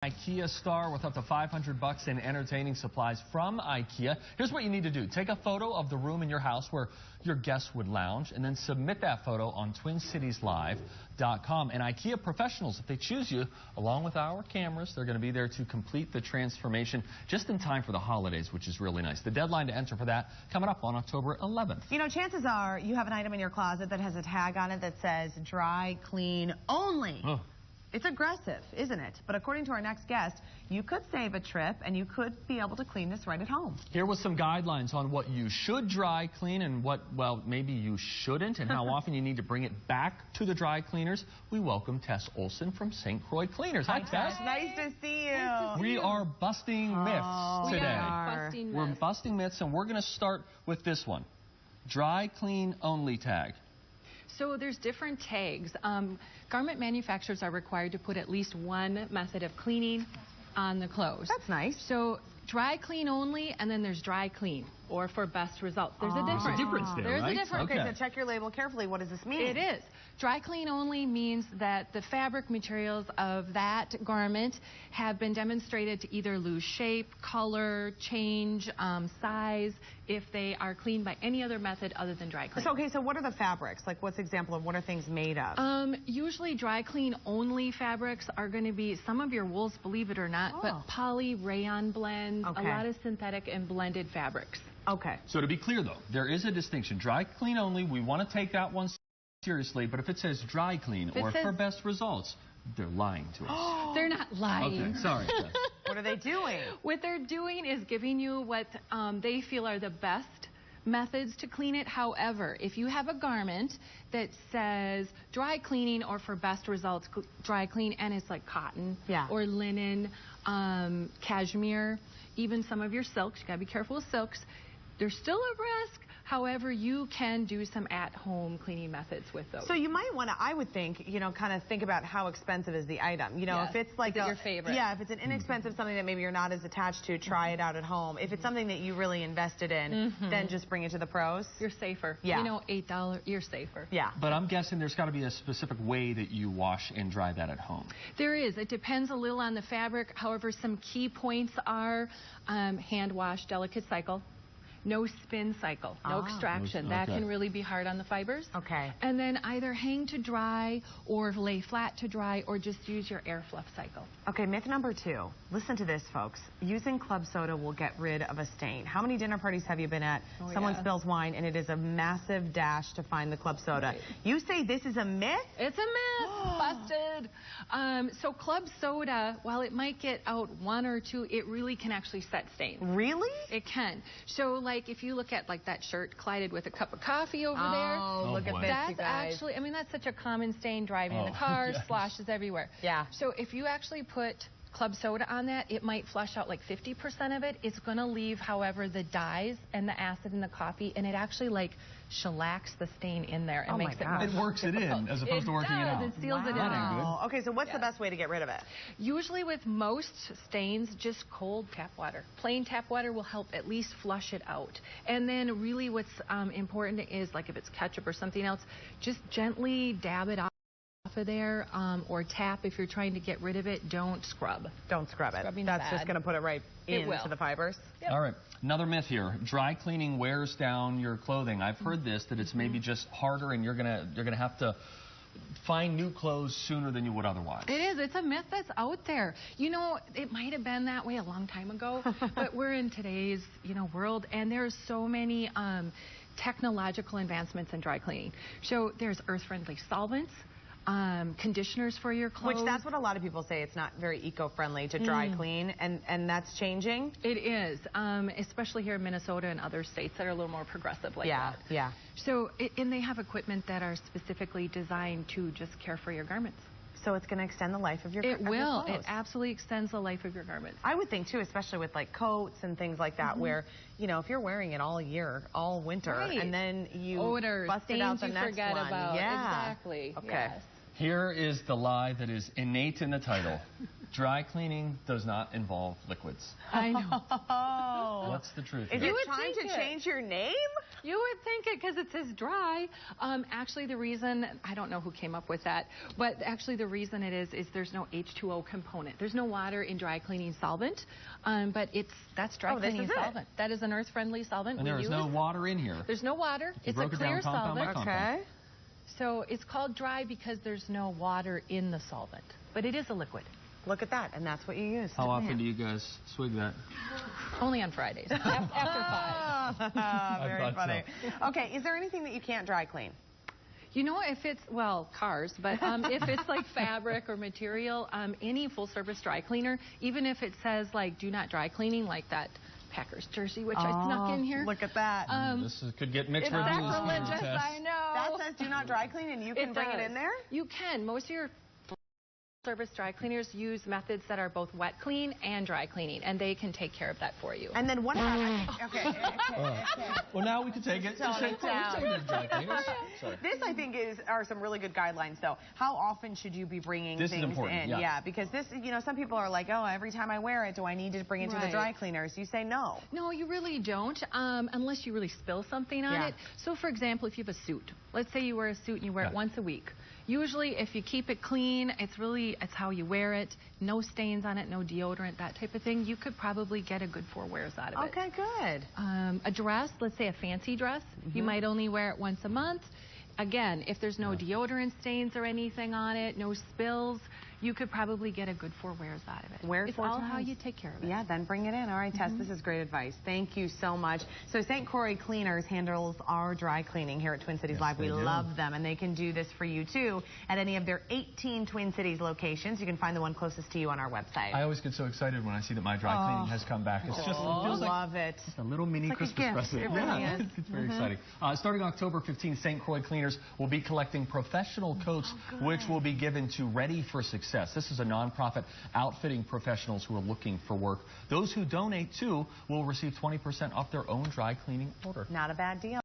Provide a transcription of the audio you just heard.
IKEA star with up to $500 in entertaining supplies from IKEA. Here's what you need to do. Take a photo of the room in your house where your guests would lounge and then submit that photo on TwinCitiesLive.com. And IKEA professionals, if they choose you, along with our cameras, they're going to be there to complete the transformation just in time for the holidays, which is really nice. The deadline to enter for that coming up on October 11th. You know, chances are you have an item in your closet that has a tag on it that says dry clean only. Oh. It's aggressive, isn't it? But according to our next guest, you could save a trip and you could be able to clean this right at home. Here was some guidelines on what you should dry clean and what, well, maybe you shouldn't, and how often you need to bring it back to the dry cleaners. We welcome Tess Olson from St. Croix Cleaners. Hi, Tess. Nice to see you. Nice to see you. We are busting myths today. We're busting myths, and we're going to start with this one. Dry clean only tag. So there's different tags. Garment manufacturers are required to put at least one method of cleaning on the clothes. That's nice. So dry clean only, and then there's dry clean, or for best results. There's a difference. There's a difference there, There's right? a difference. Okay, so check your label carefully. What does this mean? It is. Dry clean only means that the fabric materials of that garment have been demonstrated to either lose shape, color, change, size, if they are cleaned by any other method other than dry clean. So, okay, so what are the fabrics? Like, what's an example of what are things made of? Usually dry clean only fabrics are going to be some of your wools, believe it or not, but poly rayon blends, a lot of synthetic and blended fabrics. Okay. So to be clear, though, there is a distinction. Dry clean only, we want to take that one seriously, but if it says dry clean or for best results, they're lying to us. They're not lying. Okay, sorry. What are they doing? What they're doing is giving you what they feel are the best methods to clean it. However, if you have a garment that says dry cleaning or for best results dry clean, and it's like cotton or linen, cashmere, even some of your silks, you gotta be careful with silks, there's still a risk. However, you can do some at-home cleaning methods with those. So you might want to, I would think, you know, kind of think about how expensive is the item. You know, if it's like your favorite. Yeah, if it's an inexpensive something that maybe you're not as attached to, try it out at home. If it's something that you really invested in, then just bring it to the pros. You're safer. Yeah. You know, $8, you're safer. Yeah. But I'm guessing there's got to be a specific way that you wash and dry that at home. There is. It depends a little on the fabric. However, some key points are hand wash, delicate cycle. No spin cycle, no extraction. That can really be hard on the fibers. Okay. And then either hang to dry or lay flat to dry or just use your air fluff cycle. Okay, myth number 2. Listen to this, folks. Using club soda will get rid of a stain. How many dinner parties have you been at? Someone spills wine and it is a massive dash to find the club soda. Right. You say this is a myth? It's a myth. Busted. So club soda, while it might get out 1 or 2, it really can actually set stains. Really? It can. So like if you look at like that shirt collided with a cup of coffee over there. Oh, look at this, that's you guys. actually, I mean, that's such a common stain driving in the car, splashes everywhere. Yeah. So if you actually put club soda on that, it might flush out like 50% of it. It's going to leave, however, the dyes and the acid in the coffee, and it actually like shellacks the stain in there and makes it more It works it in as opposed to working it out. It seals it in. Okay, so what's the best way to get rid of it? Usually with most stains, just cold tap water. Plain tap water will help at least flush it out. And then really what's important is, like if it's ketchup or something else, just gently dab it off of there, or tap if you're trying to get rid of it. Don't scrub. Don't scrub it. Scrubbing's That's bad. just going to put it right into the fibers. Yep. All right, another myth here. Dry cleaning wears down your clothing. I've heard this, that it's maybe just harder and you're gonna have to find new clothes sooner than you would otherwise. It is. It's a myth that's out there. You know, it might have been that way a long time ago, but we're in today's, you know, world, and there's so many technological advancements in dry cleaning. So there's earth-friendly solvents, conditioners for your clothes. Which that's what a lot of people say. It's not very eco-friendly to dry clean, and that's changing? It is, especially here in Minnesota and other states that are a little more progressive like that. Yeah. So, and they have equipment that are specifically designed to just care for your garments. So it's going to extend the life of your It will. clothes. It absolutely extends the life of your garments. I would think, too, especially with, like, coats and things like that, where, you know, if you're wearing it all year, all winter, and then you busted out the next forget one. About. Yeah. Exactly. Okay. Yes. Here is the lie that is innate in the title. Dry cleaning does not involve liquids. I know. What's the truth? Is here? it time to change your name? You would think it because it says dry. Actually, the reason, I don't know who came up with that, but actually the reason it is there's no H2O component. There's no water in dry cleaning solvent, but that's dry cleaning solvent. That is an earth-friendly solvent. And there is no water in here. There's no water. It's a clear solvent. Okay. So it's called dry because there's no water in the solvent, but it is a liquid. Look at that, and that's what you use. How often do you guys swig that? Only on Fridays, after 5. Very funny. So. Okay, is there anything that you can't dry clean? You know, if it's, well, cars, but if it's like fabric or material, any full-service dry cleaner, even if it says, like, do not dry cleaning, like that Packers jersey, which I snuck in here. Look at that. Could get mixed reviews. It's sacrilegious, I know. That says do not dry clean, and you can bring it in there? You can. Most of your service dry cleaners use methods that are both wet clean and dry cleaning, and they can take care of that for you. And then what about, okay. Well, now we can take it. This, I think, are some really good guidelines, though. How often should you be bringing things in? Yeah, because this, you know, some people are like, oh, every time I wear it, do I need to bring it to the dry cleaners? You say no. No, you really don't, unless you really spill something on it. So, for example, if you have a suit, let's say you wear a suit and you wear it once a week. Usually, if you keep it clean, it's how you wear it, no stains on it, no deodorant, that type of thing, you could probably get a good 4 wears out of it. Okay, good. A dress, let's say a fancy dress, you might only wear it once a month. Again, if there's no deodorant stains or anything on it, no spills, you could probably get a good 4 wears out of it. Wear it 4 times. It's all how you take care of it. Yeah, then bring it in. All right, Tess, this is great advice. Thank you so much. So St. Croix Cleaners handles our dry cleaning here at Twin Cities Live. We love them, and they can do this for you, too, at any of their 18 Twin Cities locations. You can find the one closest to you on our website. I always get so excited when I see that my dry cleaning has come back. It's just, it feels love it. Just a little mini Christmas present. It really is. It's very exciting. Starting October 15th, St. Croix Cleaners will be collecting professional coats, which will be given to Ready for Success. This is a nonprofit outfitting professionals who are looking for work. Those who donate, too, will receive 20% off their own dry cleaning order. Not a bad deal.